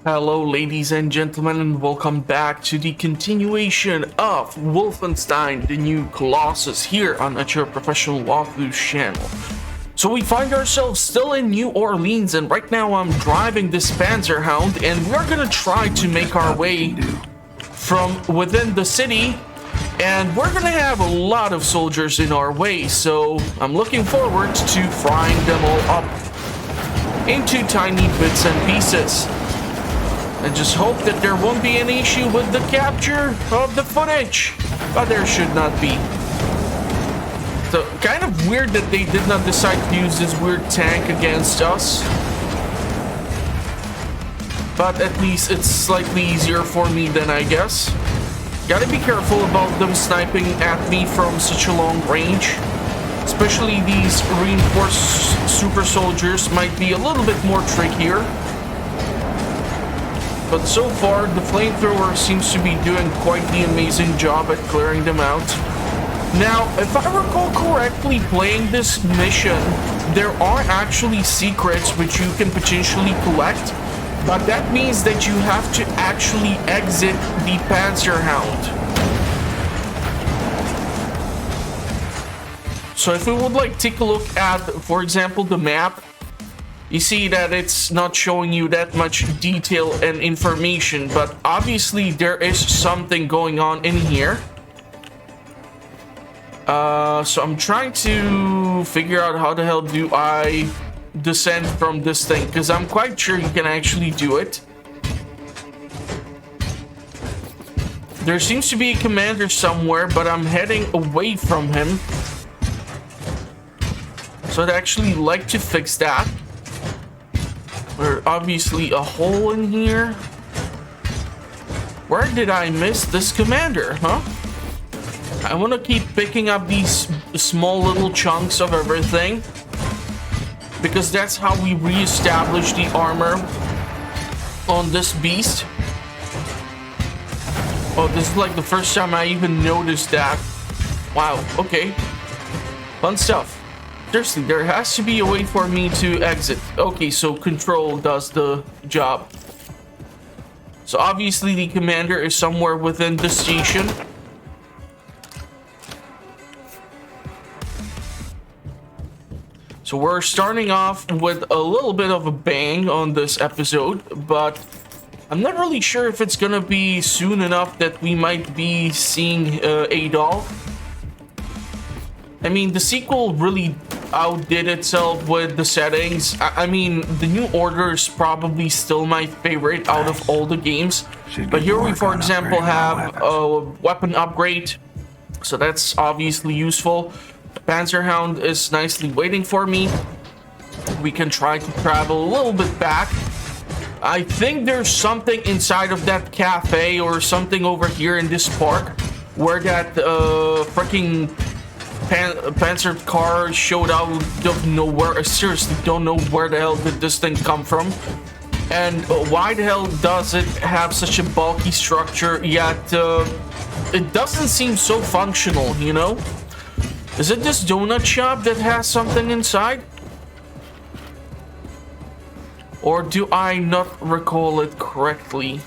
Hello ladies and gentlemen, and welcome back to the continuation of Wolfenstein, the new Colossus, here on your professional walkthrough channel. So we find ourselves still in New Orleans, and right now I'm driving this Panzerhound, and we're gonna try to make our way from within the city, and we're gonna have a lot of soldiers in our way, so I'm looking forward to frying them all up into tiny bits and pieces. And just hope that there won't be any issue with the capture of the footage. But there should not be. So, kind of weird that they did not decide to use this weird tank against us. But at least it's slightly easier for me then, I guess. Gotta be careful about them sniping at me from such a long range. Especially these reinforced super soldiers might be a little bit more trickier. But so far, the flamethrower seems to be doing quite the amazing job at clearing them out. Now, if I recall correctly, playing this mission, there are actually secrets which you can potentially collect, but that means that you have to actually exit the Panzerhound. So if we would like take a look at, for example, the map, you see that it's not showing you that much detail and information, but obviously there is something going on in here. So I'm trying to figure out how the hell do I descend from this thing, because I'm quite sure you can actually do it. There seems to be a commander somewhere, but I'm heading away from him. So I'd actually like to fix that. There's obviously a hole in here. Where did I miss this commander, huh? I want to keep picking up these small little chunks of everything, because that's how we re-establish the armor on this beast. Oh, this is like the first time I even noticed that. Wow, okay. Fun stuff. Seriously, there has to be a way for me to exit. Okay, so control does the job. So obviously the commander is somewhere within the station. So we're starting off with a little bit of a bang on this episode, but I'm not really sure if it's gonna be soon enough that we might be seeing Adolf. I mean, the sequel really outdid itself with the settings. I mean, the New Order is probably still my favorite out of all the games. But here we, for example, have a weapon upgrade. So that's obviously useful. The Panzerhound is nicely waiting for me. We can try to travel a little bit back. I think there's something inside of that cafe or something over here in this park where that freaking Panzer car showed out of nowhere. I seriously don't know where the hell did this thing come from, and why the hell does it have such a bulky structure, yet it doesn't seem so functional, you know? Is it this donut shop that has something inside? Or do I not recall it correctly?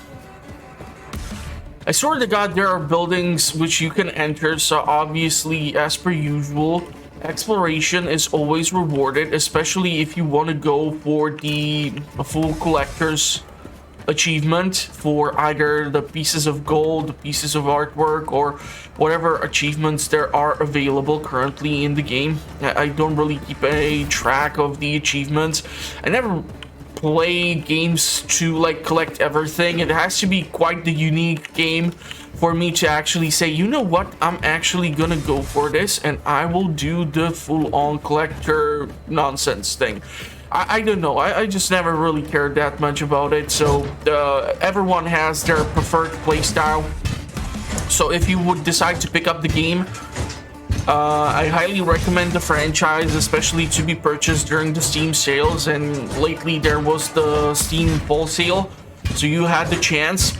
I swear to God, there are buildings which you can enter, so obviously, as per usual, exploration is always rewarded, especially if you want to go for the full collector's achievement for either the pieces of gold, the pieces of artwork, or whatever achievements there are available currently in the game. I don't really keep a track of the achievements. I never play games to like collect everything. It has to be quite the unique game for me to actually say, you know what, I'm actually gonna go for this and I will do the full-on collector nonsense thing. I don't know, I just never really cared that much about it. So everyone has their preferred playstyle. So if you would decide to pick up the game, I highly recommend the franchise, especially to be purchased during the Steam sales, and lately there was the Steam fall sale, so you had the chance.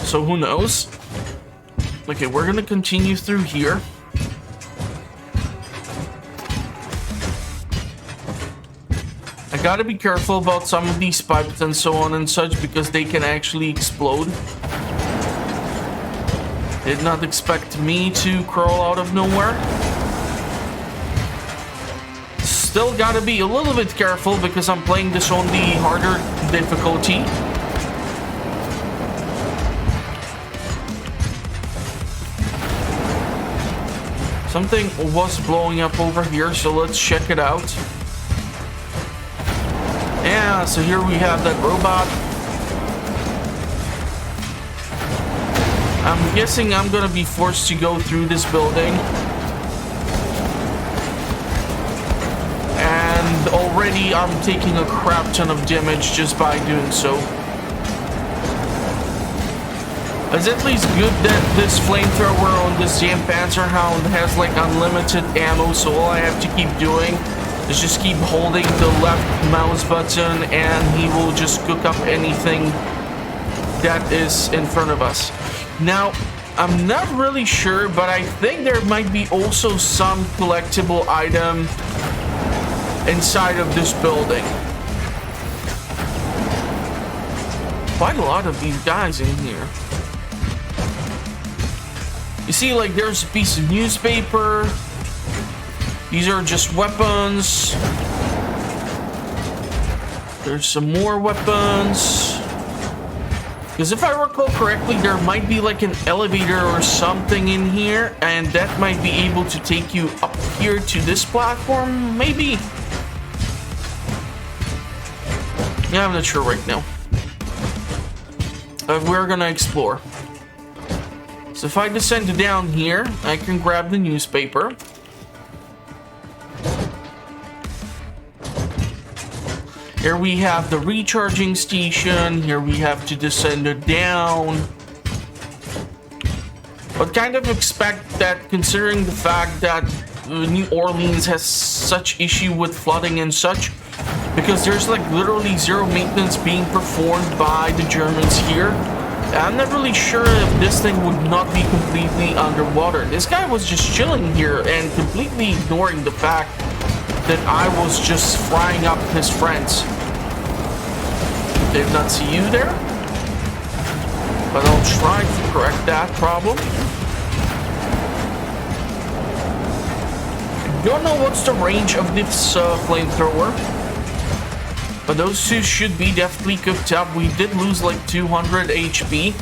So who knows? Okay, we're gonna continue through here. I gotta be careful about some of these pipes and so on and such because they can actually explode. Did not expect me to crawl out of nowhere. Still gotta be a little bit careful because I'm playing this on the harder difficulty. Something was blowing up over here, so let's check it out. Yeah, so here we have that robot. I'm guessing I'm gonna be forced to go through this building. And already I'm taking a crap ton of damage just by doing so. It's at least good that this flamethrower on this damn Panzerhound has like unlimited ammo, so all I have to keep doing is just keep holding the left mouse button and he will just cook up anything that is in front of us. Now, I'm not really sure, but I think there might be also some collectible item inside of this building. Quite a lot of these guys in here. You see, like, there's a piece of newspaper. These are just weapons. There's some more weapons. Because if I recall correctly, there might be like an elevator or something in here, and that might be able to take you up here to this platform, maybe? Yeah, I'm not sure right now. We're gonna explore. So if I descend down here, I can grab the newspaper. Here we have the recharging station. Here we have to descend it down. But kind of expect that, considering the fact that New Orleans has such issue with flooding and such, because there's like literally zero maintenance being performed by the Germans here. I'm not really sure if this thing would not be completely underwater. This guy was just chilling here and completely ignoring the fact that I was just frying up his friends. Did not see you there, but I'll try to correct that problem. Don't know what's the range of this flamethrower, but those two should be definitely cooked up. We did lose like 200 HP,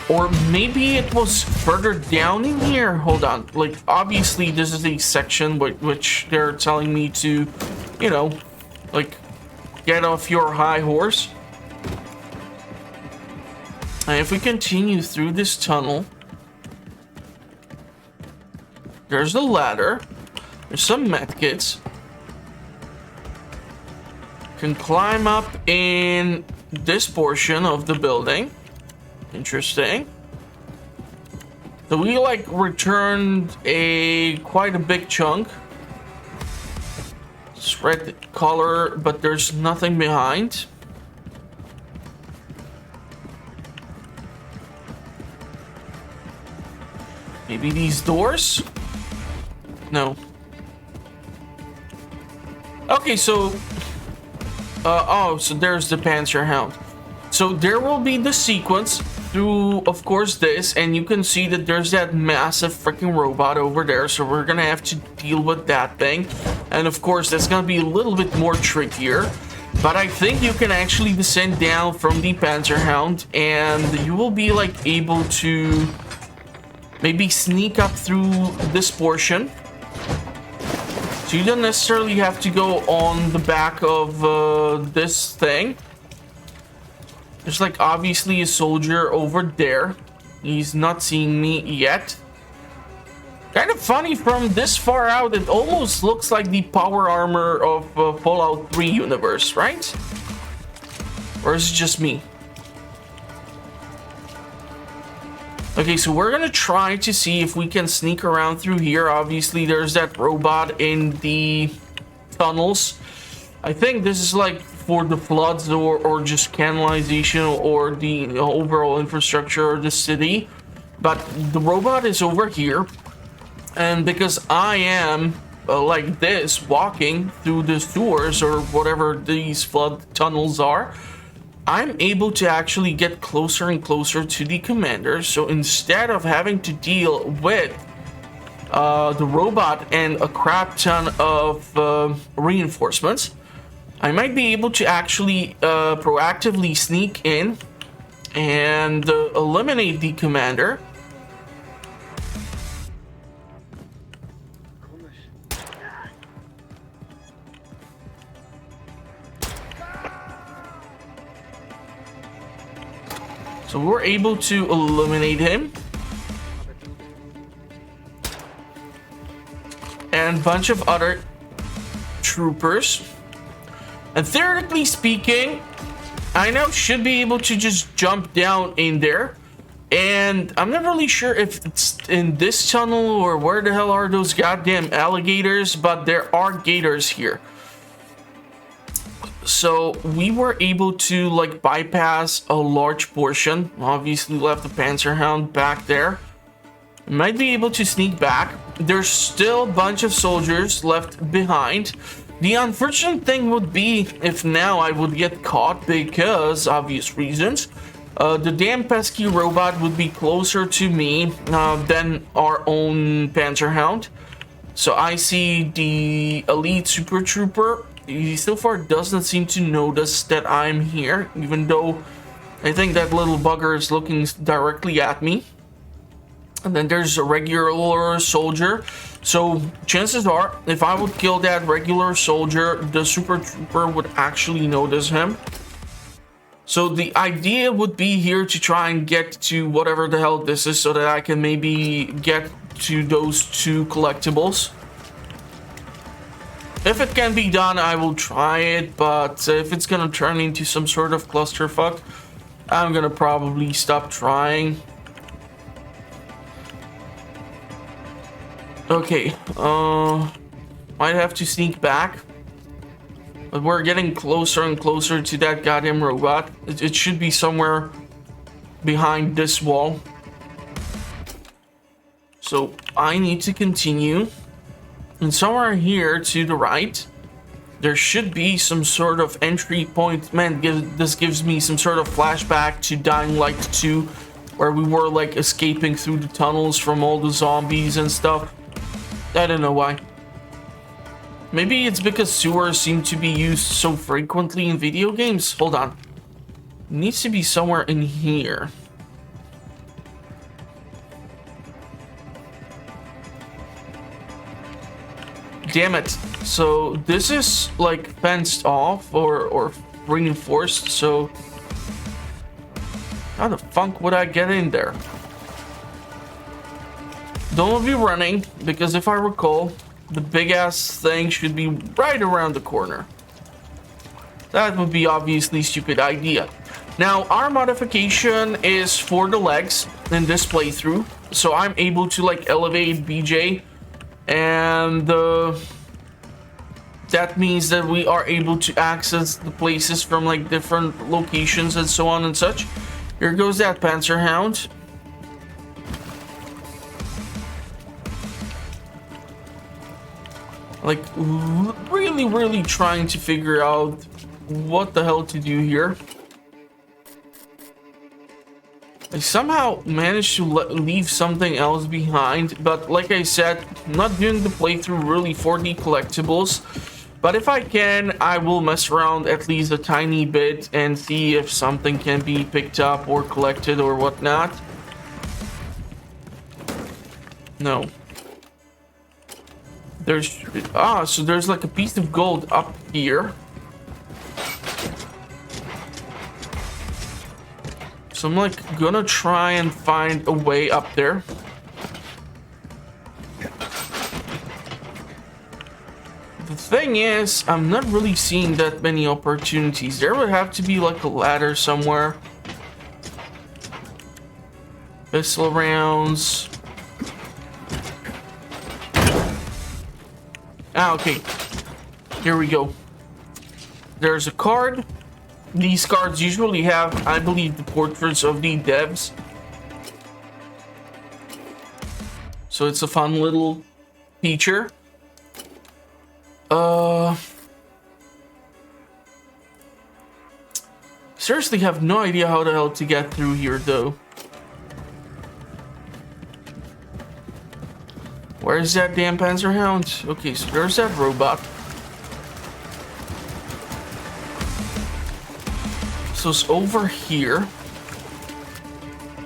or maybe it was further down in here. Hold on, like obviously this is a section which they're telling me to, you know, like get off your high horse. And if we continue through this tunnel, there's the ladder. There's some medkits. Can climb up in this portion of the building. Interesting. So we like returned quite a big chunk. It's red color, but there's nothing behind. Maybe these doors? No. Okay, so oh, so there's the Panzerhound. So there will be the sequence through, of course, this, and you can see that there's that massive freaking robot over there, so we're gonna have to deal with that thing. And of course, that's gonna be a little bit more trickier, but I think you can actually descend down from the Panzerhound, and you will be like able to maybe sneak up through this portion. So you don't necessarily have to go on the back of this thing. There's like obviously a soldier over there. He's not seeing me yet. Kind of funny from this far out, it almost looks like the power armor of Fallout 3 universe, right? Or is it just me? Okay, so we're gonna try to see if we can sneak around through here. Obviously, there's that robot in the tunnels. I think this is like for the floods or just canalization or the overall infrastructure of the city. But the robot is over here. And because I am like this, walking through the sewers or whatever these flood tunnels are, I'm able to actually get closer and closer to the commander. So instead of having to deal with the robot and a crap ton of reinforcements, I might be able to actually proactively sneak in and eliminate the commander. So we're able to eliminate him. And a bunch of other troopers. And theoretically speaking, I now should be able to just jump down in there. And I'm not really sure if it's in this tunnel or where the hell are those goddamn alligators, but there are gators here. So we were able to like bypass a large portion. Obviously left the Panzerhound back there. Might be able to sneak back. There's still a bunch of soldiers left behind. The unfortunate thing would be if now I would get caught because obvious reasons. The damn pesky robot would be closer to me than our own Panzerhound. So I see the elite super trooper. He so far doesn't seem to notice that I'm here, even though I think that little bugger is looking directly at me. And then there's a regular soldier. So chances are, if I would kill that regular soldier, the super trooper would actually notice him. So the idea would be here to try and get to whatever the hell this is so that I can maybe get to those two collectibles. If it can be done, I will try it, but if it's gonna turn into some sort of clusterfuck, I'm gonna probably stop trying. Okay, might have to sneak back. But we're getting closer and closer to that goddamn robot. It should be somewhere behind this wall. So I need to continue. And somewhere here to the right, there should be some sort of entry point. Man, this gives me some sort of flashback to Dying Light 2, where we were like escaping through the tunnels from all the zombies and stuff. I don't know why. Maybe it's because sewers seem to be used so frequently in video games. Hold on. It needs to be somewhere in here. Damn it. So this is like fenced off or reinforced, so how the fuck would I get in there? Don't be running, because if I recall, the big ass thing should be right around the corner. That would be obviously a stupid idea. Now our modification is for the legs in this playthrough, so I'm able to like elevate BJ. And that means that we are able to access the places from like different locations and so on and such. Here goes that Panzerhound. Like really trying to figure out what the hell to do here. I somehow managed to leave something else behind, but like I said, I'm not doing the playthrough really for the collectibles. But if I can, I will mess around at least a tiny bit and see if something can be picked up or collected or whatnot. No. So there's like a piece of gold up here. So I'm like gonna try and find a way up there. The thing is, I'm not really seeing that many opportunities. There would have to be like a ladder somewhere. Pistol rounds. Ah, okay. Here we go. There's a card. These cards usually have, I believe, the portraits of the devs. So it's a fun little feature. Seriously have no idea how the hell to get through here though. Where is that damn Panzerhound? Okay, so there's that robot. So it's over here.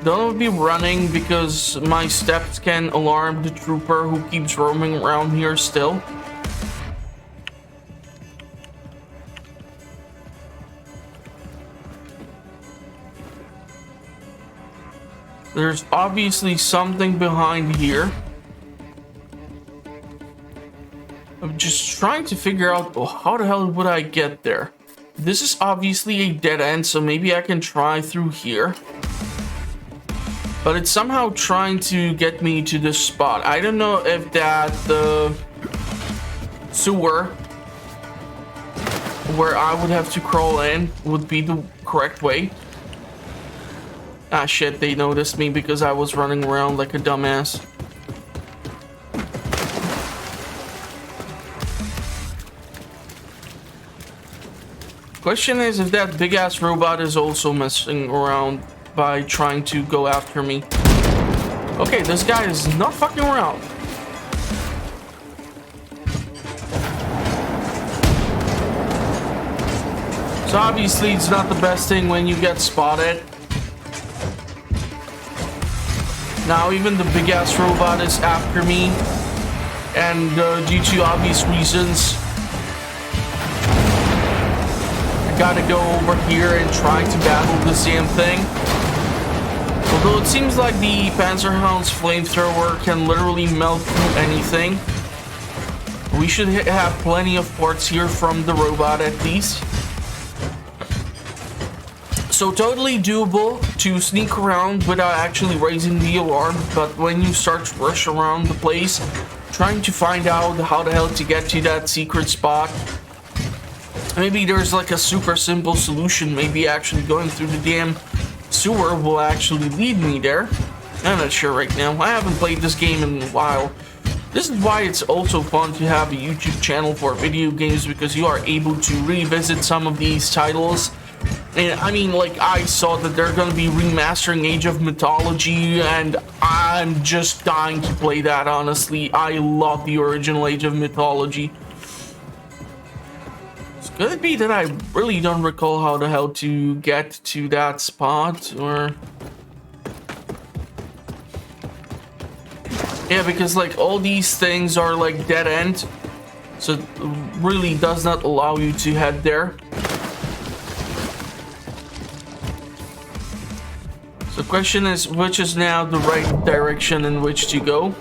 Don't be running because my steps can alarm the trooper who keeps roaming around here still. There's obviously something behind here. I'm just trying to figure out, oh, how the hell would I get there? This is obviously a dead end, so maybe I can try through here. But it's somehow trying to get me to this spot. I don't know if that the sewer where I would have to crawl in would be the correct way. Ah shit, they noticed me because I was running around like a dumbass. Question is if that big ass robot is also messing around by trying to go after me. Okay, this guy is not fucking around. So obviously it's not the best thing when you get spotted. Now even the big ass robot is after me, and due to obvious reasons I gotta go over here and try to battle the same thing. Although it seems like the Panzerhound's flamethrower can literally melt through anything. We should have plenty of parts here from the robot at least. So totally doable to sneak around without actually raising the alarm, but when you start to rush around the place, trying to find out how the hell to get to that secret spot, maybe there's like a super simple solution. Maybe actually going through the damn sewer will actually lead me there. I'm not sure right now. I haven't played this game in a while. This is why it's also fun to have a YouTube channel for video games, because you are able to revisit some of these titles. And I mean, like, I saw that they're gonna be remastering Age of Mythology, and I'm just dying to play that, honestly. I love the original Age of Mythology. Could it be that I really don't recall how the hell to get to that spot, or... Yeah, because like all these things are like dead end, so it really does not allow you to head there. So the question is, which is now the right direction in which to go?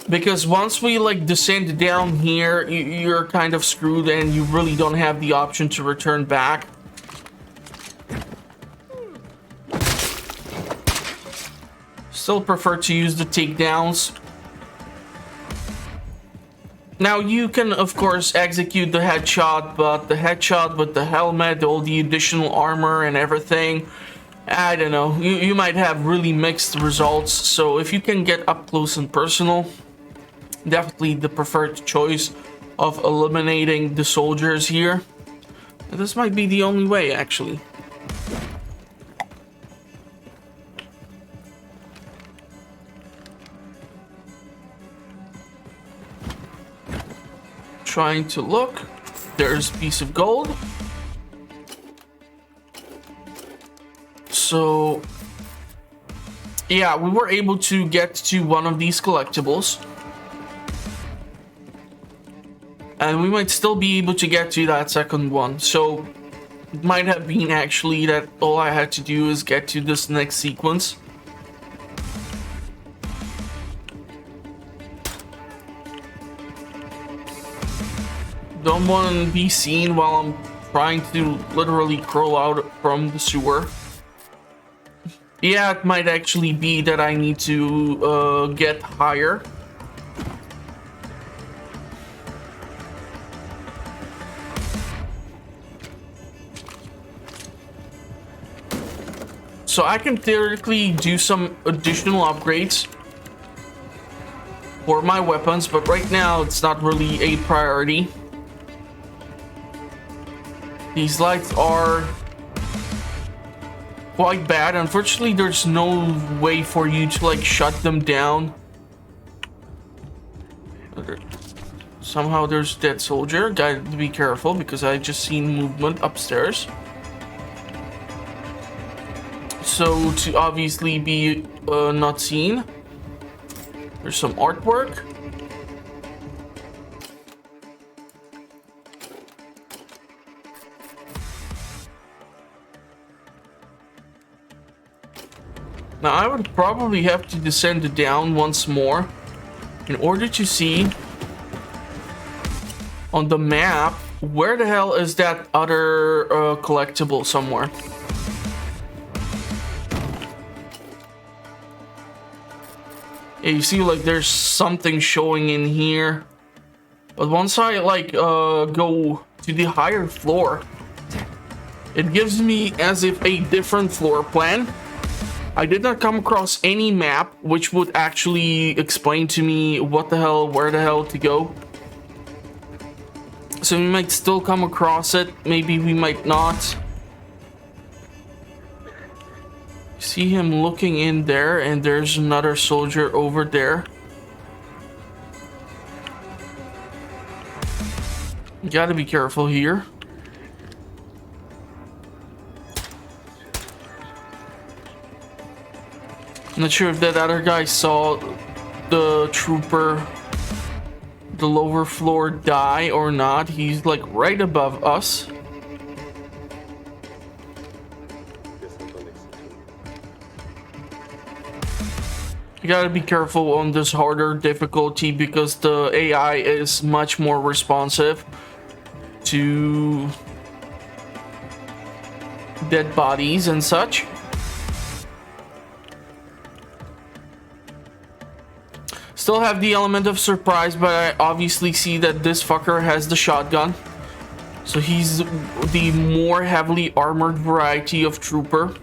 Because once we like descend down here, you're kind of screwed and you really don't have the option to return back. Still prefer to use the takedowns. Now you can of course execute the headshot, but the headshot with the helmet, all the additional armor and everything, I don't know, you might have really mixed results. So if you can get up close and personal, definitely the preferred choice of eliminating the soldiers here. And this might be the only way, actually. Trying to look. There's a piece of gold. So yeah, we were able to get to one of these collectibles. And we might still be able to get to that second one. So it might have been actually that all I had to do is get to this next sequence. Don't want to be seen while I'm trying to literally crawl out from the sewer. Yeah, it might actually be that I need to get higher. So I can theoretically do some additional upgrades for my weapons, but right now it's not really a priority. These lights are quite bad. Unfortunately, there's no way for you to like shut them down. Somehow there's a dead soldier. Gotta be careful because I just seen movement upstairs. So to obviously be not seen. There's some artwork. Now I would probably have to descend down once more in order to see on the map where the hell is that other collectible somewhere. Yeah, you see like there's something showing in here, but once I like go to the higher floor, it gives me as if a different floor plan. I did not come across any map which would actually explain to me what the hell, where the hell to go. So we might still come across it, maybe we might not. See him looking in there, and there's another soldier over there. You gotta be careful here. I'm not sure if that other guy saw the trooper, the lower floor, die or not. He's like right above us. You gotta be careful on this harder difficulty because the AI is much more responsive to dead bodies and such. Still have the element of surprise, but I obviously see that this fucker has the shotgun. So he's the more heavily armored variety of trooper.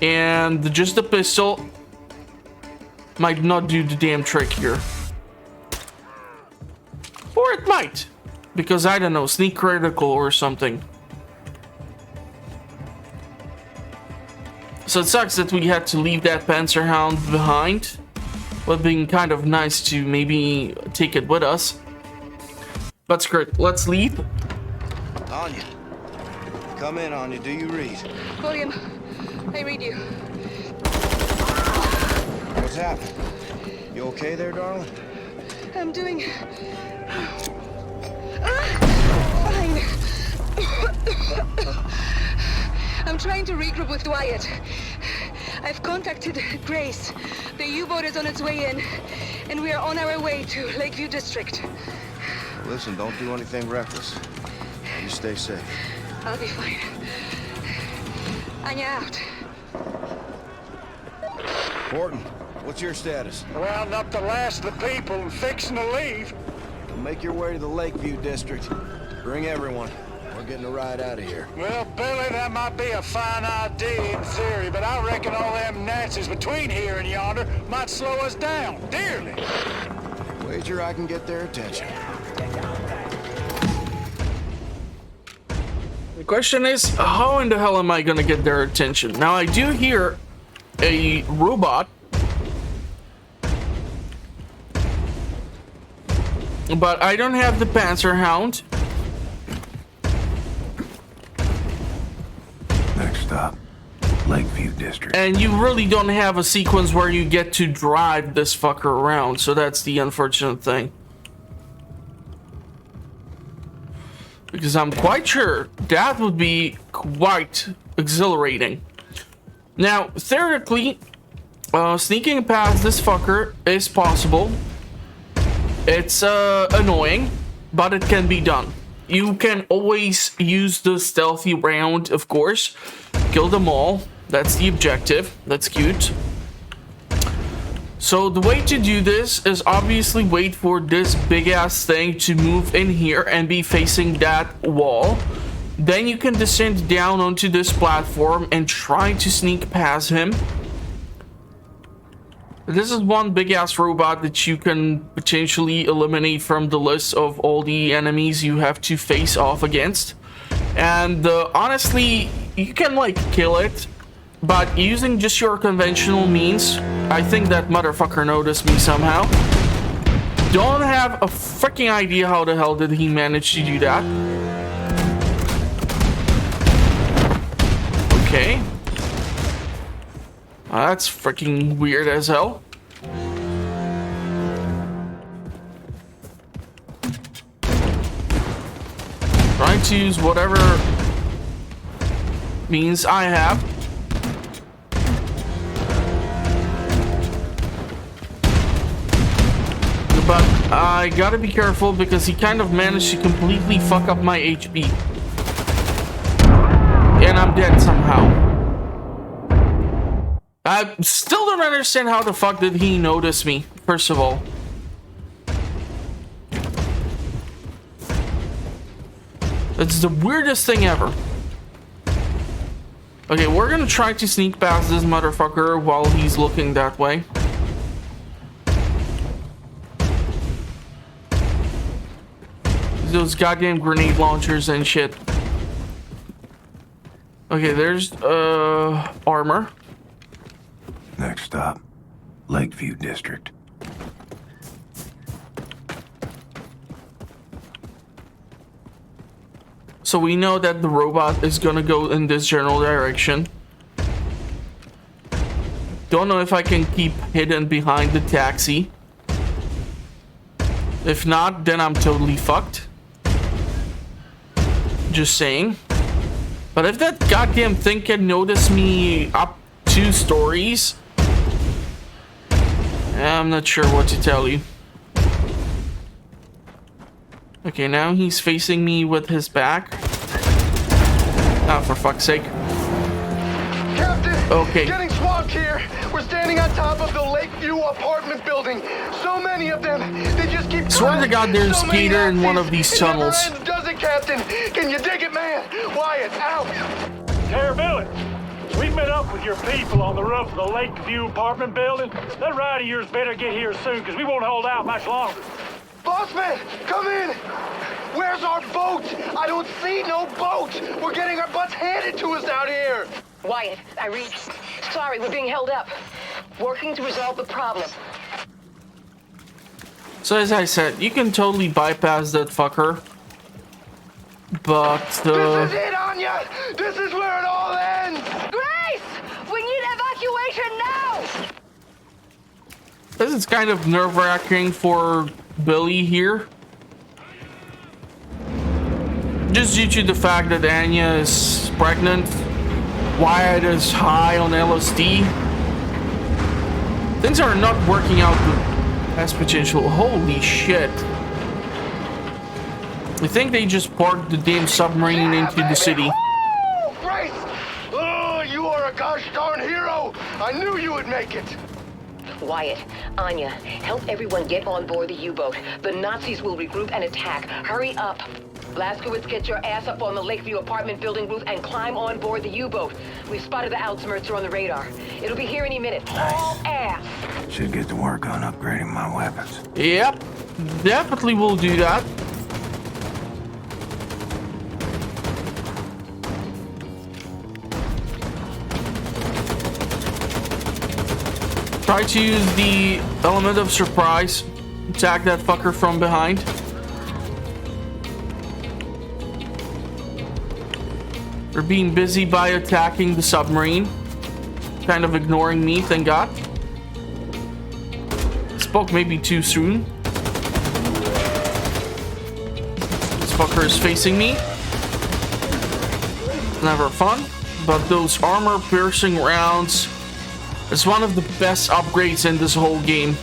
And just the pistol might not do the damn trick here. Or it might. Because I don't know, sneak critical or something. So it sucks that we had to leave that Panzerhound behind. But being kind of nice to maybe take it with us. But screw it, let's leave. Anya. Come in, Anya. Do you read? William, I read you. What's happened? You okay there, darling? I'm doing... fine. I'm trying to regroup with Wyatt. I've contacted Grace. The U-boat is on its way in, and we are on our way to Lakeview District. Listen, don't do anything reckless. You stay safe. I'll be fine. Anya out. Horton, what's your status? Rounding up the last of the people and fixing to leave. Well, make your way to the Lakeview District. Bring everyone. We're getting a ride out of here. Well, Billy, that might be a fine idea in theory, but I reckon all them Nazis between here and yonder might slow us down, dearly. Wager I can get their attention. The question is, how in the hell am I gonna get their attention? Now, I do hear a robot, but I don't have the Panzerhound. Next stop, Lakeview District. And you really don't have a sequence where you get to drive this fucker around, so that's the unfortunate thing. Because I'm quite sure that would be quite exhilarating. Now, theoretically, sneaking past this fucker is possible. It's annoying, but it can be done. You can always use the stealthy round, of course. Kill them all. That's the objective. That's cute. So the way to do this is obviously wait for this big ass thing to move in here and be facing that wall. Then you can descend down onto this platform and try to sneak past him. This is one big-ass robot that you can potentially eliminate from the list of all the enemies you have to face off against. And honestly, you can like kill it, but using just your conventional means, I think that motherfucker noticed me somehow. Don't have a freaking idea how the hell did he manage to do that. Okay. That's freaking weird as hell. Trying to use whatever means I have. But I gotta be careful because he kind of managed to completely fuck up my HP. And I'm dead somehow. I still don't understand how the fuck did he notice me, first of all. It's the weirdest thing ever. Okay, we're gonna try to sneak past this motherfucker while he's looking that way. Those goddamn grenade launchers and shit. Okay, there's armor. Next stop, Lakeview District. So we know that the robot is gonna go in this general direction. Don't know if I can keep hidden behind the taxi. If not, then I'm totally fucked. Just saying. But if that goddamn thing can notice me up 2 stories, I'm not sure what to tell you. Okay, now he's facing me with his back. Ah, for fuck's sake. Captain! Okay. Getting swamped here! We're standing on top of the Lakeview apartment building. So many of them. They just keep Swear to God, there's so many Gator in one Nazis. of these It tunnels. never ends, does it, Captain? Can you dig it, man? Wyatt, out! Billy, we've met up with your people on the roof of the Lakeview apartment building. That ride of yours better get here soon, because we won't hold out much longer. Bossman, come in! Where's our boat? I don't see no boat! We're getting our butts handed to us out here! Wyatt, Irene, sorry, we're being held up. Working to resolve the problem. So as I said, you can totally bypass that fucker. But This is it, Anya! This is where it all ends! Grace! We need evacuation now! this is kind of nerve-wracking for Billy here. Just due to the fact that Anya is pregnant, Wyatt is high on LSD. Things are not working out as potential. Holy shit. I think they just parked the damn submarine into the city. Woo! Grace! Oh, you are a gosh darn hero! I knew you would make it! Wyatt, Anya, help everyone get on board the U-boat. The Nazis will regroup and attack. Hurry up. Laskowitz, get your ass up on the Lakeview apartment building roof and climb on board the U-boat. We've spotted the Outsmerzer on the radar. It'll be here any minute. All ass! Should get to work on upgrading my weapons. Yep, definitely will do that. Try to use the element of surprise. Attack that fucker from behind. They're being busy by attacking the submarine. Kind of ignoring me, thank God. Spoke maybe too soon. This fucker is facing me. Never fun. But those armor-piercing rounds is one of the best upgrades in this whole game.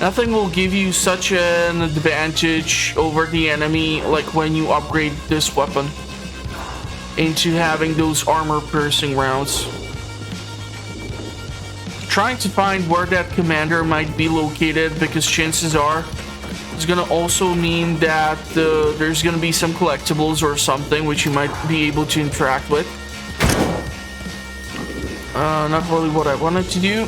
Nothing will give you such an advantage over the enemy like when you upgrade this weapon into having those armor-piercing rounds. Trying to find where that commander might be located, because chances are It's gonna also mean that there's gonna be some collectibles or something which you might be able to interact with. Not really what I wanted to do.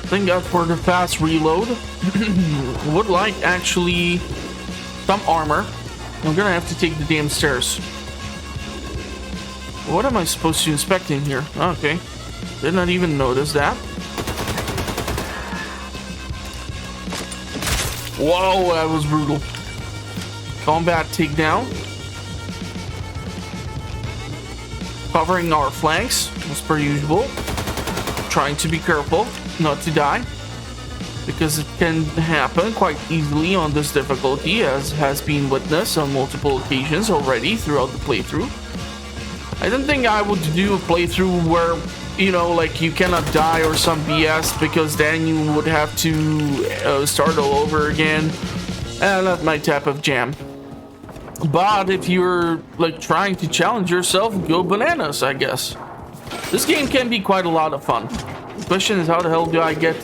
Thank God for the fast reload. Would like actually some armor. I'm gonna have to take the damn stairs. What am I supposed to inspect in here? Okay. Did not even notice that. Whoa, that was brutal. Combat takedown. Covering our flanks, as per usual. Trying to be careful not to die, because it can happen quite easily on this difficulty, as has been witnessed on multiple occasions already throughout the playthrough. I didn't think I would do a playthrough where, you know, like you cannot die or some BS, because then you would have to start all over again, and not my type of jam. But if you're like trying to challenge yourself, go bananas, I guess. This game can be quite a lot of fun. The question is, how the hell do I get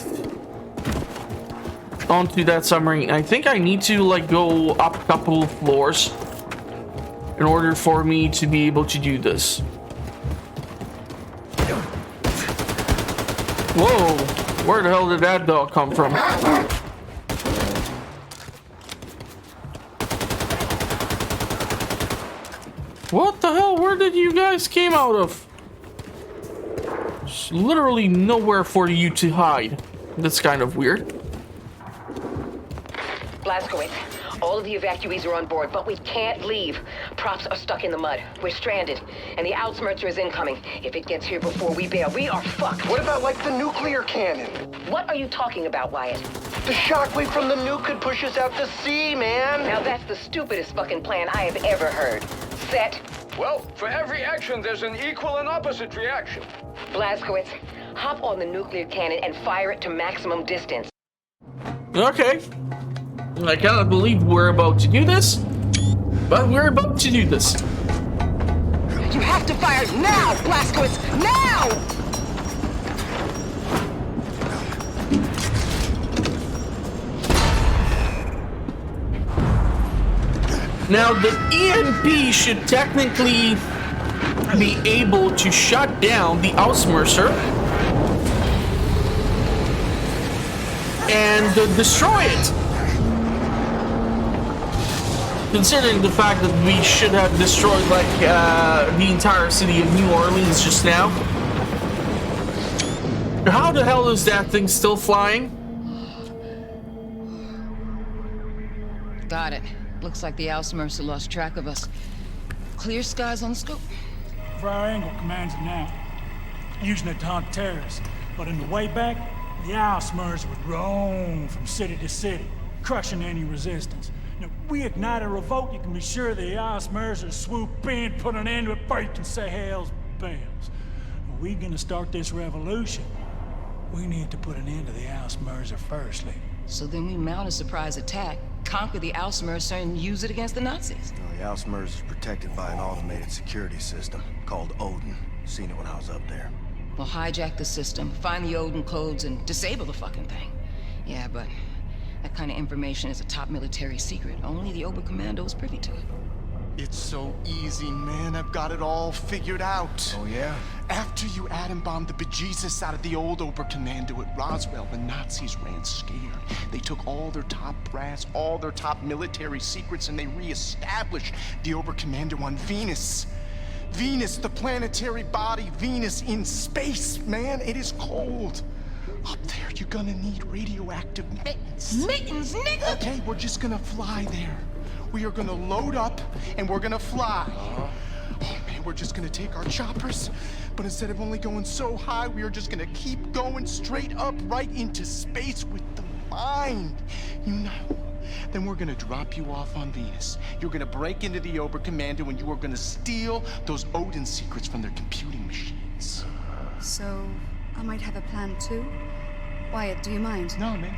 onto that submarine? I think I need to like go up a couple of floors in order for me to be able to do this. Whoa, where the hell did that dog come from? What the hell? Where did you guys came out of? There's literally nowhere for you to hide. That's kind of weird. Blazkowicz, all of the evacuees are on board, but we can't leave. Props are stuck in the mud. We're stranded, and the Outsmerzer is incoming. If it gets here before we bail, we are fucked. What about, like, the nuclear cannon? What are you talking about, Wyatt? The shockwave from the nuke could push us out to sea, man! Now that's the stupidest fucking plan I have ever heard. Set. Well, for every action, there's an equal and opposite reaction. Blazkowicz, hop on the nuclear cannon and fire it to maximum distance. Okay. I cannot believe we're about to do this, but we're about to do this. You have to fire now, Blazkowicz! Now! Now, the EMP should technically be able to shut down the Auditioner and destroy it. Considering the fact that we should have destroyed like the entire city of New Orleans just now. How the hell is that thing still flying? Got it. Looks like the Auditioner lost track of us. Clear skies on the scope. Triangle commands it now, using it to hunt terrorists. But in the way back, the Auditioner would roam from city to city, crushing any resistance. Now, if we ignite a revolt, you can be sure the Auditioner swoop in, put an end to it before you can say hell's bells. If we're gonna start this revolution, we need to put an end to the Auditioner firstly. So then we mount a surprise attack, conquer the Auditioner, and use it against the Nazis. No, the Auditioner is protected by an automated security system called Odin. Seen it when I was up there. We'll hijack the system, find the Odin codes, and disable the fucking thing. Yeah, but that kind of information is a top military secret. Only the Ober Commando is privy to it. It's so easy, man. I've got it all figured out. Oh, yeah? After you atom bombed the bejesus out of the old Ober Commando at Roswell, the Nazis ran scared. They took all their top brass, all their top military secrets, and they re-established the Ober Commando on Venus. Venus, the planetary body, Venus in space, man. It is cold. Up there, you're gonna need radioactive mittens. Mittens, nigga! Okay, we're just gonna fly there. We are gonna load up, and we're gonna fly. Oh man, we're just gonna take our choppers, but instead of only going so high, we are just gonna keep going straight up right into space with the mind. You know? Then we're gonna drop you off on Venus. You're gonna break into the Ober Commando, and you are gonna steal those Odin secrets from their computing machines. So, I might have a plan too? Wyatt, do you mind? No, man.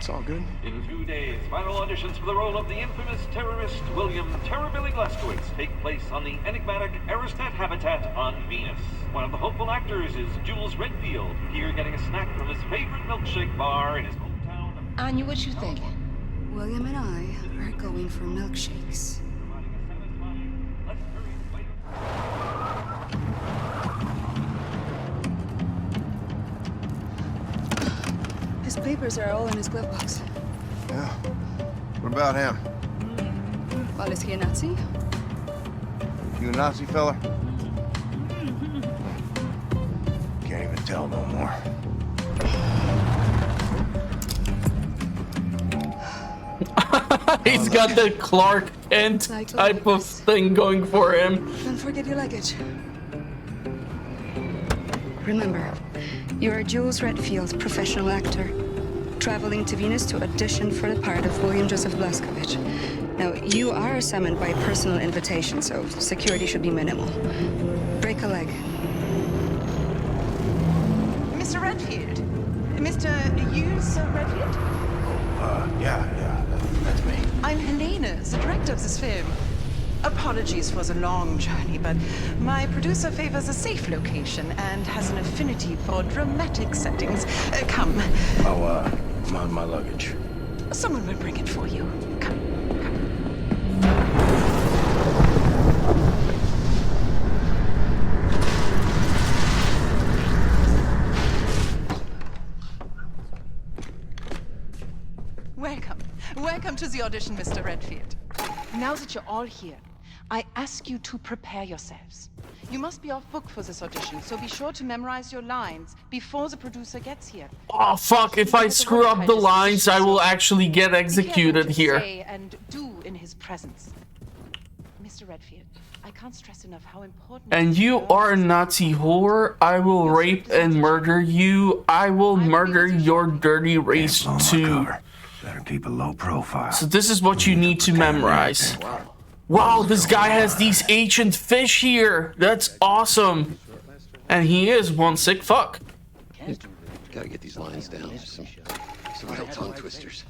It's all good. In 2 days, final auditions for the role of the infamous terrorist William Terrorbilly Blazkowicz take place on the enigmatic Aristat habitat on Venus. One of the hopeful actors is Jules Redfield, here getting a snack from his favorite milkshake bar in his hometown. Anya, what you think? William and I are going for milkshakes. His papers are all in his glove box. Yeah. What about him? Well, is he a Nazi? You a Nazi fella? Can't even tell no more. He's got the Clark Kent type of thing going for him. Don't forget your luggage. Remember, you're Jules Redfield, professional actor, traveling to Venus to audition for the part of William Joseph Blazkowicz. Now, you are summoned by personal invitation, so security should be minimal. Break a leg. Mr. Redfield? Mr. Jules Redfield? Yeah, that's me. I'm Helena, the director of this film. Apologies for the long journey, but my producer favors a safe location and has an affinity for dramatic settings. Come. Oh, my luggage. Someone will bring it for you. Come. Welcome to the audition, Mr. Redfield. Now that you're all here, I ask you to prepare yourselves. You must be off book for this audition, so be sure to memorize your lines before the producer gets here. Oh fuck, if I screw up the lines, I will actually get executed here. Say and do in his presence. Mr. Redfield, I can't stress enough how important. And you are a Nazi whore. I will rape and murder you. I will murder your dirty race too. Better keep a low profile. So this is what you need to memorize. Wow, this guy has these ancient fish here. That's awesome. And he is one sick fuck. Gotta get these lines down. Some real tongue twisters.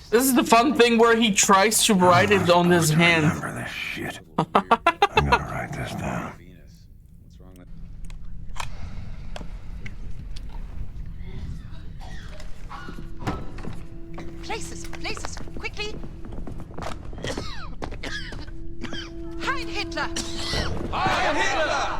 This is the fun thing where he tries to write it on his hand. Remember this shit. I gotta write this down. Places, quickly! Heil Hitler! Heil Hitler!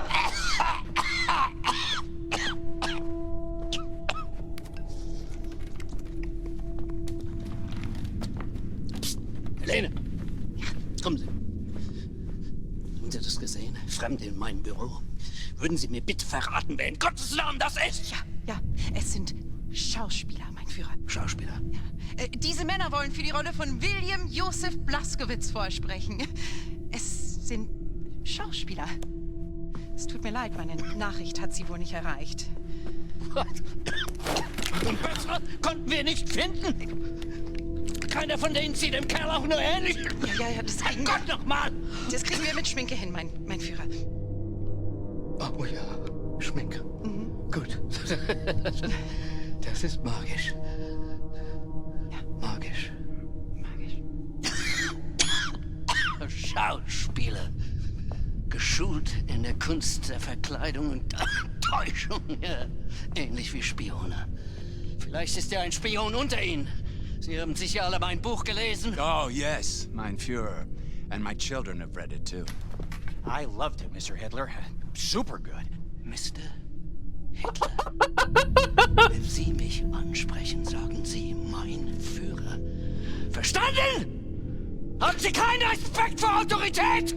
Helene! Kommen Sie. Haben Sie das gesehen? Fremde in meinem Büro. Würden Sie mir bitte verraten, wer in Gottes Namen das ist? Ja, es sind Schauspieler, mein Führer. Schauspieler? Ja. Diese Männer wollen für die Rolle von William Joseph Blazkowicz vorsprechen. Es sind Schauspieler. Es tut mir leid, meine Nachricht hat sie wohl nicht erreicht. Was? Und bessere konnten wir nicht finden? Keiner von denen sieht dem Kerl auch nur ähnlich. Ja, das kriegen wir. Gott nochmal! Das kriegen wir mit Schminke hin, mein Führer. Oh ja, Schminke. Gut. Das ist magisch. Ja. Magisch. Schauspieler. Geschult in der Kunst der Verkleidung und Täuschung. Ja. Ähnlich wie Spione. Vielleicht ist ja ein Spion unter Ihnen. Sie haben sicher alle mein Buch gelesen. Oh, yes, mein Führer. And my children have read it too. I loved it, Mr. Hitler. Super good. Mr. Hitler. Wenn Sie mich ansprechen, sagen Sie mein Führer. Verstanden? Haben Sie keinen Respekt vor Autorität?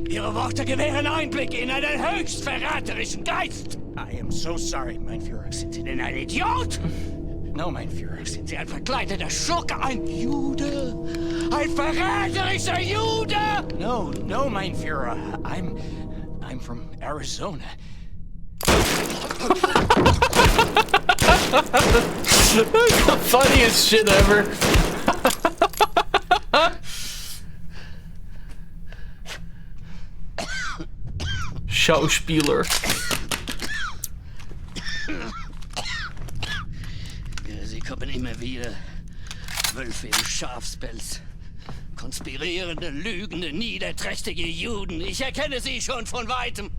Ihre Worte gewähren Einblick in einen höchst verräterischen Geist. I am so sorry, mein Führer. Sind Sie denn ein Idiot? No, mein Führer. Sind Sie ein verkleideter Schurke, ein Jude? Ein verräterischer Jude? No, mein Führer. I'm from Arizona. The funniest shit ever. Schauspieler. kommen immer wieder Wölfe im Schafspelz. Konspirierende, lügende, niederträchtige Juden. Ich erkenne sie schon von Weitem.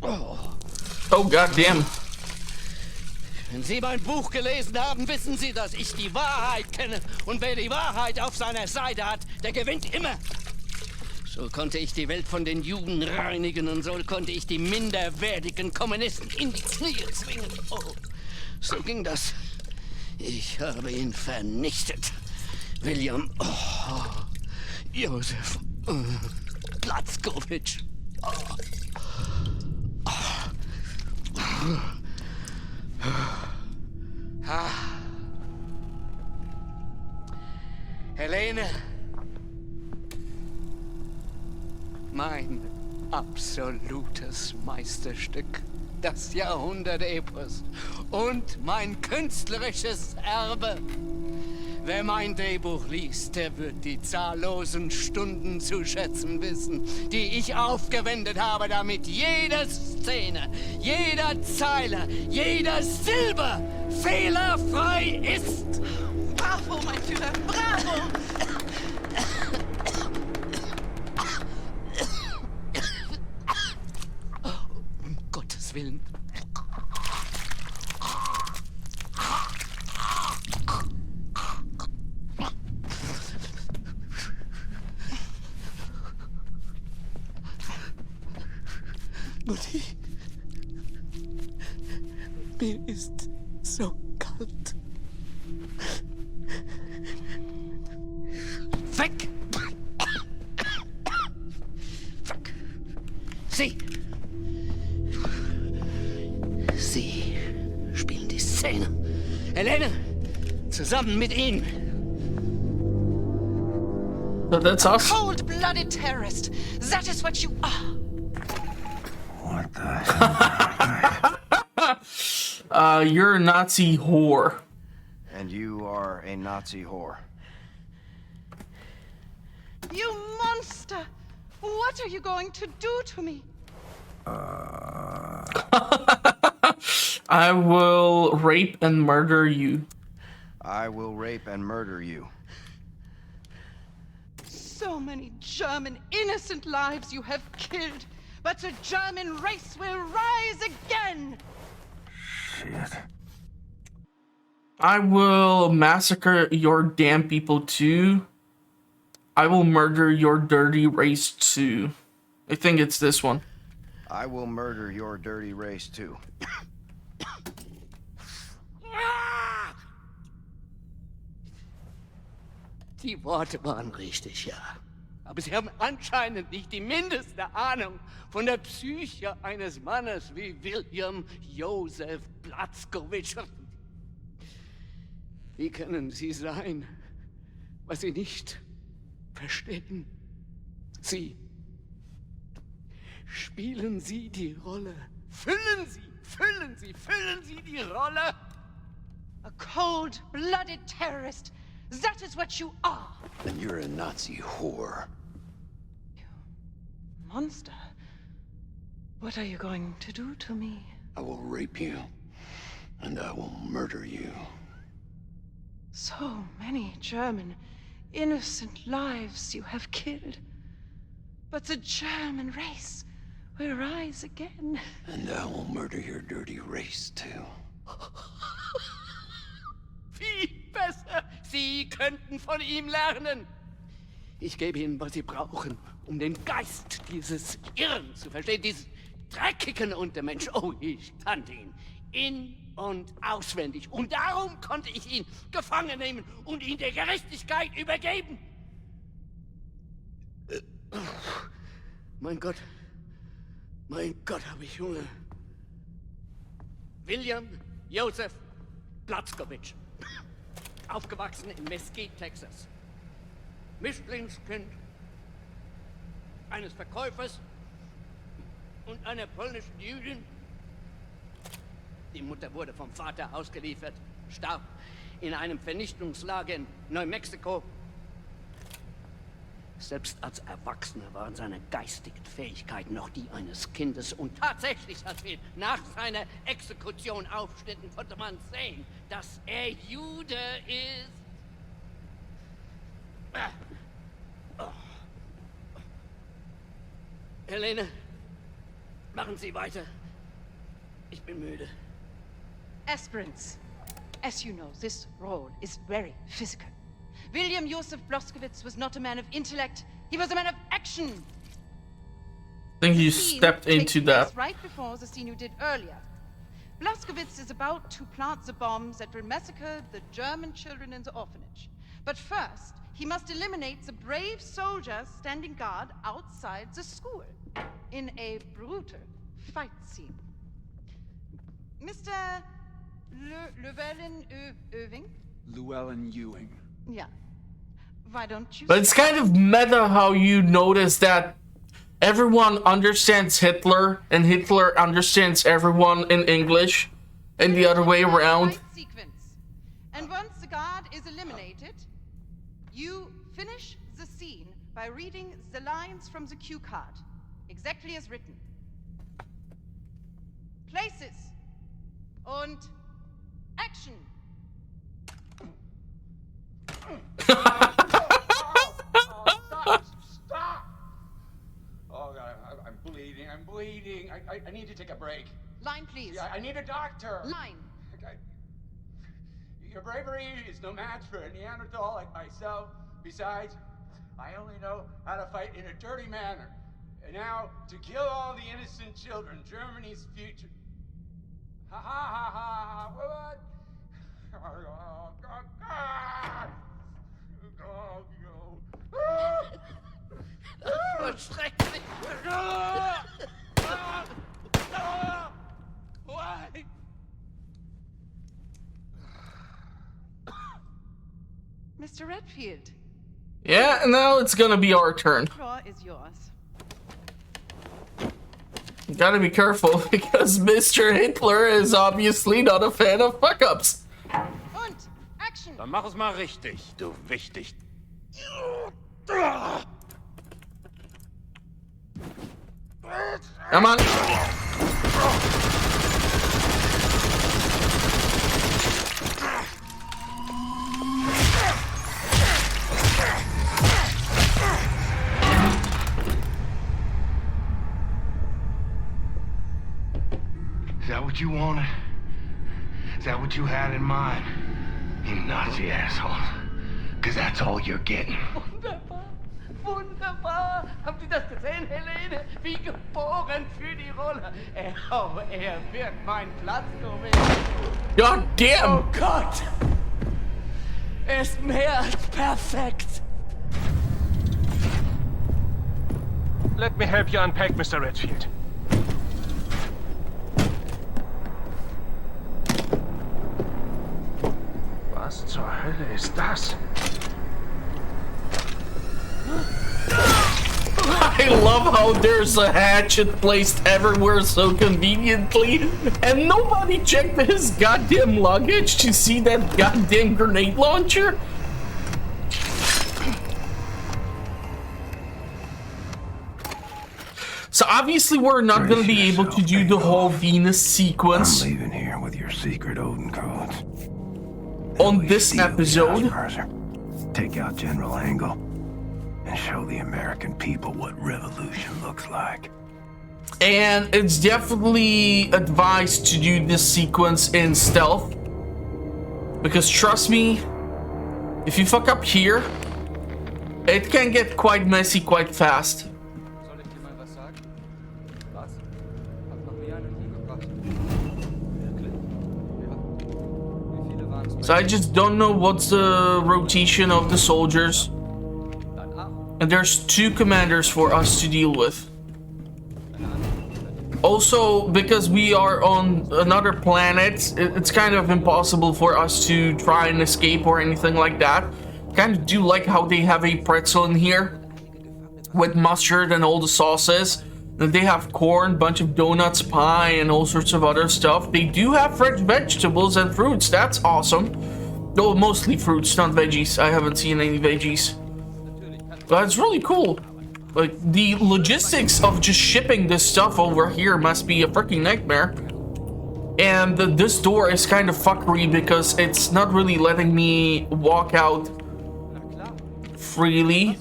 Oh, goddamn. Wenn Sie mein Buch gelesen haben, wissen Sie, dass ich die Wahrheit kenne. Und wer die Wahrheit auf seiner Seite hat, der gewinnt immer. So konnte ich die Welt von den Juden reinigen und so konnte ich die minderwertigen Kommunisten in die Knie zwingen. Oh, so ging das. Ich habe ihn vernichtet. William Josef Blazkowicz. Helene, mein absolutes Meisterstück, das Jahrhundert-Epos und mein künstlerisches Erbe. Wer mein Drehbuch liest, der wird die zahllosen Stunden zu schätzen wissen, die ich aufgewendet habe, damit jede Szene, jeder Zeile, jeder Silbe fehlerfrei ist. Bravo, mein Führer, bravo! Um Gottes Willen. Mutti, mir ist so kalt. Weg! Weg! Sie spielen die Szene. Helene, zusammen mit ihm. So that's us. Cold-blooded terrorist. That is what you are. What the hell? You're a Nazi whore. And you are a Nazi whore. You monster! What are you going to do to me? I will rape and murder you. I will rape and murder you. So many German innocent lives you have killed, but the German race will rise again! Shit. I will massacre your damn people too. I will murder your dirty race too. I think it's this one. I will murder your dirty race too. Die Worte waren richtig, ja. Aber Sie haben anscheinend nicht die mindeste Ahnung von der Psyche eines Mannes wie William Josef Blazkowicz. Wie können Sie sein, was Sie nicht verstehen? Sie spielen Sie die Rolle. Füllen Sie die Rolle. A cold-blooded terrorist. That is what you are. And you're a Nazi whore. Monster. What are you going to do to me? I will rape you. And I will murder you. So many German innocent lives you have killed. But the German race will rise again. And I will murder your dirty race too. Viel besser. Sie könnten von ihm lernen. Ich gebe Ihnen, was Sie brauchen, um den Geist dieses Irren zu verstehen, dieses dreckigen Untermensch. Oh, ich kannte ihn in- und auswendig. Und darum konnte ich ihn gefangen nehmen und ihn der Gerechtigkeit übergeben. Mein Gott, habe ich Hunger. William Josef Blazkowicz. Aufgewachsen in Mesquite, Texas. Mischlingskind eines Verkäufers und einer polnischen Jüdin. Die Mutter wurde vom Vater ausgeliefert, starb in einem Vernichtungslager in New Mexico. Selbst als Erwachsener waren seine geistigen Fähigkeiten noch die eines Kindes und tatsächlich, als wir nach seiner Exekution aufschnitten, konnte man sehen, dass er Jude ist. Oh. Helene, machen Sie weiter. Ich bin müde. Aspirants, as you know, this role is very physical. William Joseph Bloskowitz was not a man of intellect, he was a man of action. I think you stepped into that. Right before the scene you did earlier. Bloskowitz is about to plant the bombs that will massacre the German children in the orphanage. But first, he must eliminate the brave soldiers standing guard outside the school in a brutal fight scene. Mr. Llewellyn-Ewing? Llewellyn-Ewing. Yeah. Why don't you... But it's kind of meta how you notice that everyone understands Hitler and Hitler understands everyone in English and the other way around. And once the guard is eliminated, you finish the scene by reading the lines from the cue card, exactly as written. Places und action. Stop! Oh, God, I'm bleeding. I'm bleeding. I need to take a break. Line, please. Yeah, I need a doctor. Line. Your bravery is no match for a Neanderthal like myself. Besides, I only know how to fight in a dirty manner. And now, to kill all the innocent children, Germany's future. Ha ha ha ha! What? Oh, God. Oh, no. Schrecklich! Why? Mr. Redfield. Yeah, now it's gonna be our turn. The floor is yours. You gotta be careful because Mr. Hitler is obviously not a fan of fuck-ups. Und action. Dann mach es mal richtig, du wichtig. Come on. Is that what you wanted? Is that what you had in mind? You Nazi asshole. Because that's all you're getting. Wunderbar! Wunderbar! Haben Sie das gesehen, Helene? Wie geboren für die Rolle. Er wird meinen Platz gewinnen. God damn! Oh Gott! Er ist mehr als perfekt. Let me help you unpack, Mr. Redfield. Was zur Hölle ist das? I love how there's a hatchet placed everywhere so conveniently, and nobody checked his goddamn luggage to see that goddamn grenade launcher. So obviously we're not going to be able to do the whole Venus sequence. I'm leaving here with your secret Odin codes. On this episode. Take out General Angle and show the American people what revolution looks like. And it's definitely advised to do this sequence in stealth. Because trust me, if you fuck up here, it can get quite messy quite fast. So I just don't know what's the rotation of the soldiers. And there's 2 commanders for us to deal with. Also, because we are on another planet, it's kind of impossible for us to try and escape or anything like that. Kind of do like how they have a pretzel in here with mustard and all the sauces. And they have corn, bunch of donuts, pie, and all sorts of other stuff. They do have fresh vegetables and fruits. That's awesome. Though mostly fruits, not veggies. I haven't seen any veggies. But it's really cool. Like, the logistics of just shipping this stuff over here must be a freaking nightmare. And this door is kind of fuckery because it's not really letting me walk out freely.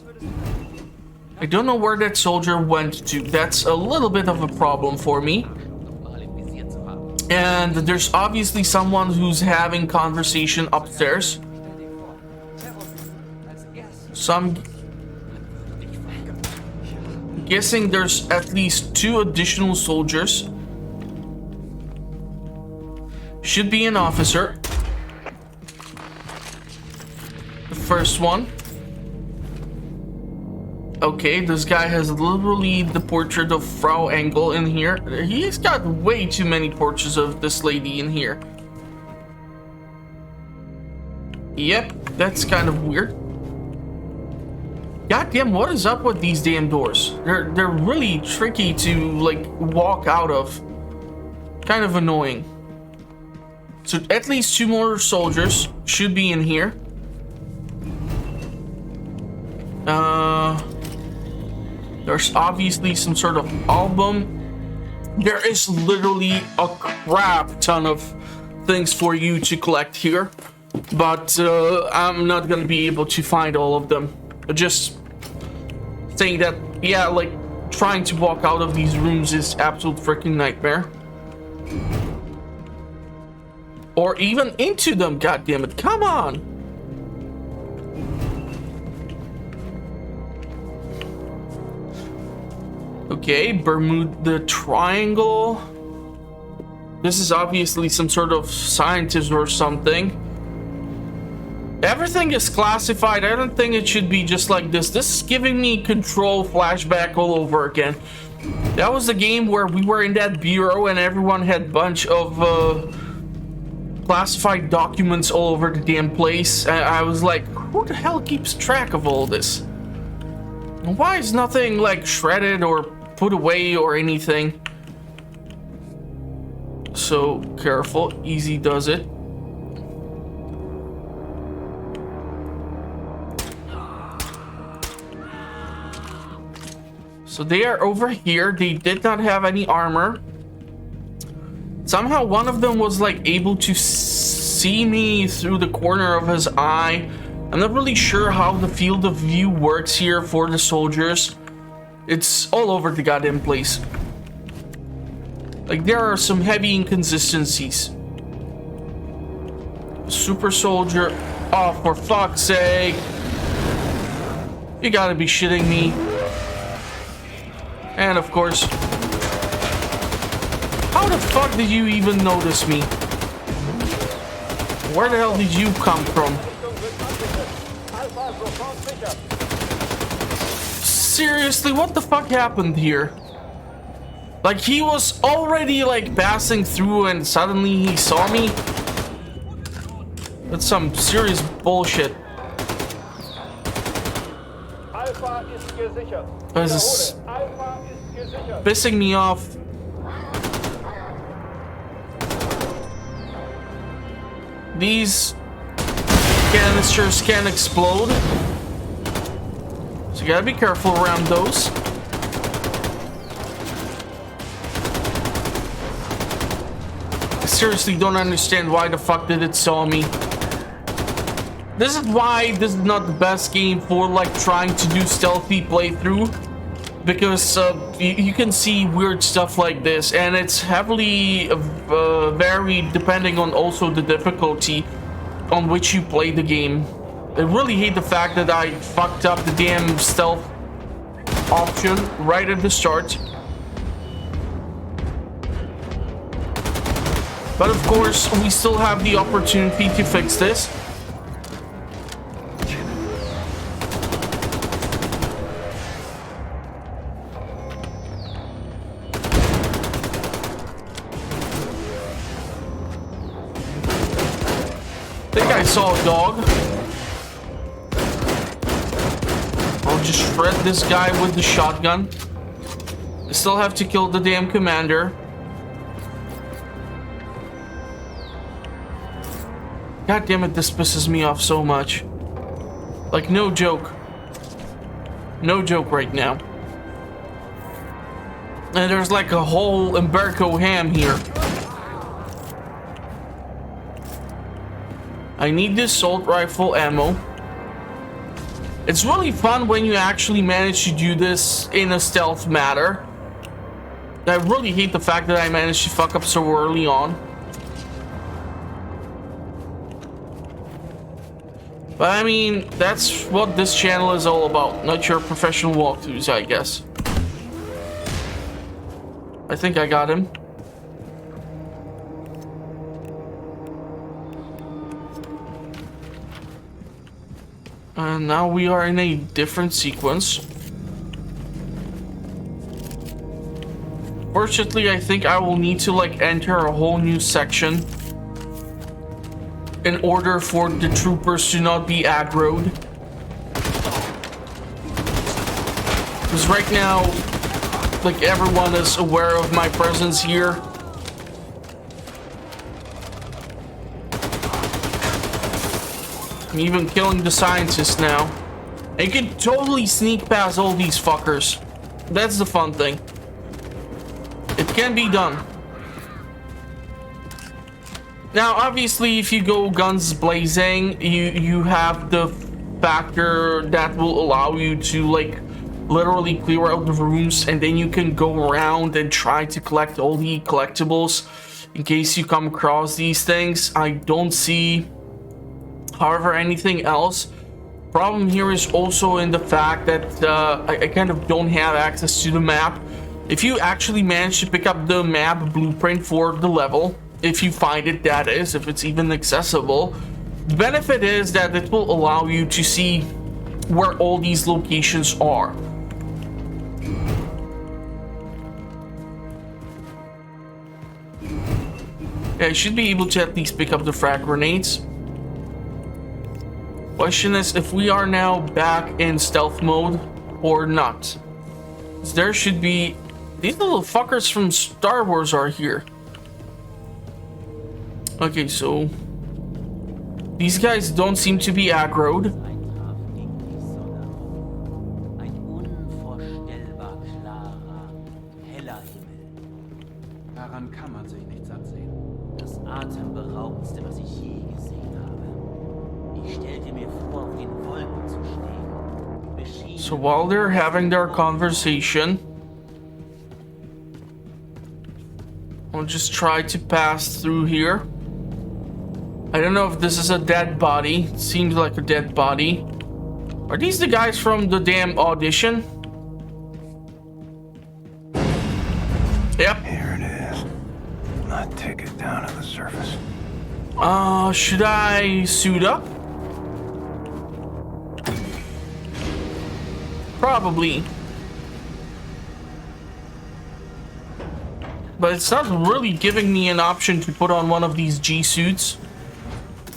I don't know where that soldier went to. That's a little bit of a problem for me. And there's obviously someone who's having conversation upstairs. So I'm guessing there's at least 2 additional soldiers. Should be an officer. The first one. Okay, this guy has literally the portrait of Frau Engel in here. He's got way too many portraits of this lady in here. Yep, that's kind of weird. Goddamn, what is up with these damn doors? They're really tricky to like walk out of. Kind of annoying. So at least 2 more soldiers should be in here. There's obviously some sort of album. There is literally a crap ton of things for you to collect here. But I'm not gonna be able to find all of them. Just saying that, yeah, like trying to walk out of these rooms is absolute freaking nightmare. Or even into them, goddammit. Come on! Okay, Bermuda Triangle. This is obviously some sort of scientist or something. Everything is classified. I don't think it should be just like this. This is giving me Control flashback all over again. That was the game where we were in that bureau and everyone had a bunch of classified documents all over the damn place. I was like, who the hell keeps track of all this? Why is nothing like shredded or put away or anything? So careful, easy does it. So they are over here. They did not have any armor. Somehow one of them was like able to see me through the corner of his eye. I'm not really sure how the field of view works here for the soldiers. It's all over the goddamn place. Like, there are some heavy inconsistencies. Super soldier. Oh, for fuck's sake. You gotta be shitting me. And of course. How the fuck did you even notice me? Where the hell did you come from? Seriously, what the fuck happened here? Like, he was already like passing through and suddenly he saw me? That's some serious bullshit. This is pissing me off. These canisters can explode. So you gotta be careful around those. I seriously don't understand why the fuck did it saw me. This is why this is not the best game for like trying to do stealthy playthrough. Because you can see weird stuff like this, and it's heavily varied depending on also the difficulty on which you play the game. I really hate the fact that I fucked up the damn stealth option right at the start. But of course, we still have the opportunity to fix this. I saw a dog. I'll just shred this guy with the shotgun. I still have to kill the damn commander. God damn it, this pisses me off so much. Like, no joke. No joke right now. And there's like a whole Umberto ham here. I need this assault rifle ammo. It's really fun when you actually manage to do this in a stealth manner. I really hate the fact that I managed to fuck up so early on. But I mean, that's what this channel is all about. Not your professional walkthroughs, I guess. I think I got him. And now we are in a different sequence. Fortunately, I think I will need to like enter a whole new section in order for the troopers to not be aggroed. Because right now, like everyone is aware of my presence here. I'm even killing the scientists now. I can totally sneak past all these fuckers. That's the fun thing. It can be done. Now, obviously, if you go guns blazing, you have the factor that will allow you to like literally clear out the rooms, and then you can go around and try to collect all the collectibles in case you come across these things. I don't see, however, anything else. Problem here is also in the fact that I kind of don't have access to the map. If you actually manage to pick up the map blueprint for the level, if you find it, that is, if it's even accessible, the benefit is that it will allow you to see where all these locations are. Yeah, I should be able to at least pick up the frag grenades. Question is if we are now back in stealth mode or not. There should be... These little fuckers from Star Wars are here. Okay, so... These guys don't seem to be aggroed. Daran kann man sich nicht satt sehen. Das atemberaubendste, was ich je gesehen habe. Ich stellte mir vor, auf den Wolken zu stehen. So while they're having their conversation, I'll just try to pass through here. I don't know if this is a dead body. It seems like a dead body. Are these the guys from the damn audition? Yep. Here it is. Not take it down to the surface. Should I suit up? Probably. But it's not really giving me an option to put on one of these G-suits.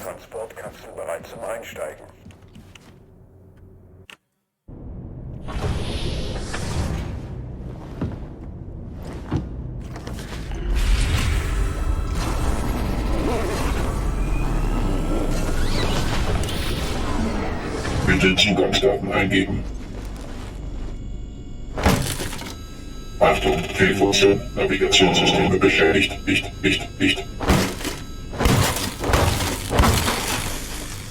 Transport kannst du bereit zum Einsteigen. Bitte Zugangsdaten eingeben. Achtung, Fehlfunktion, Navigationssysteme beschädigt, nicht.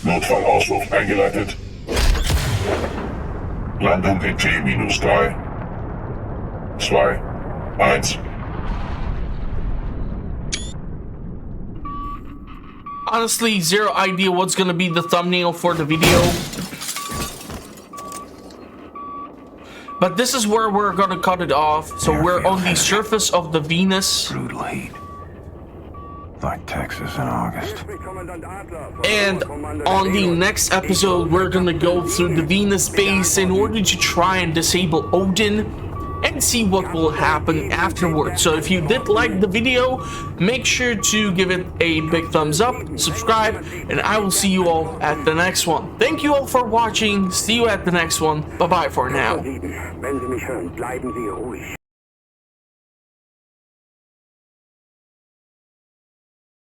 Notfallauswurf eingeleitet. Landung in T-3, 2, 1. Honestly, zero idea what's gonna be the thumbnail for the video. But this is where we're gonna cut it off. So we're on the surface of the Venus. Brutal heat. Like Texas in August. And on the next episode, we're gonna go through the Venus base in order to try and disable Odin and see what will happen afterwards. So if you did like the video, make sure to give it a big thumbs up, subscribe, and I will see you all at the next one. Thank you all for watching. See you at the next one. Bye-bye for now. Wenn Sie mich hören, bleiben Sie ruhig.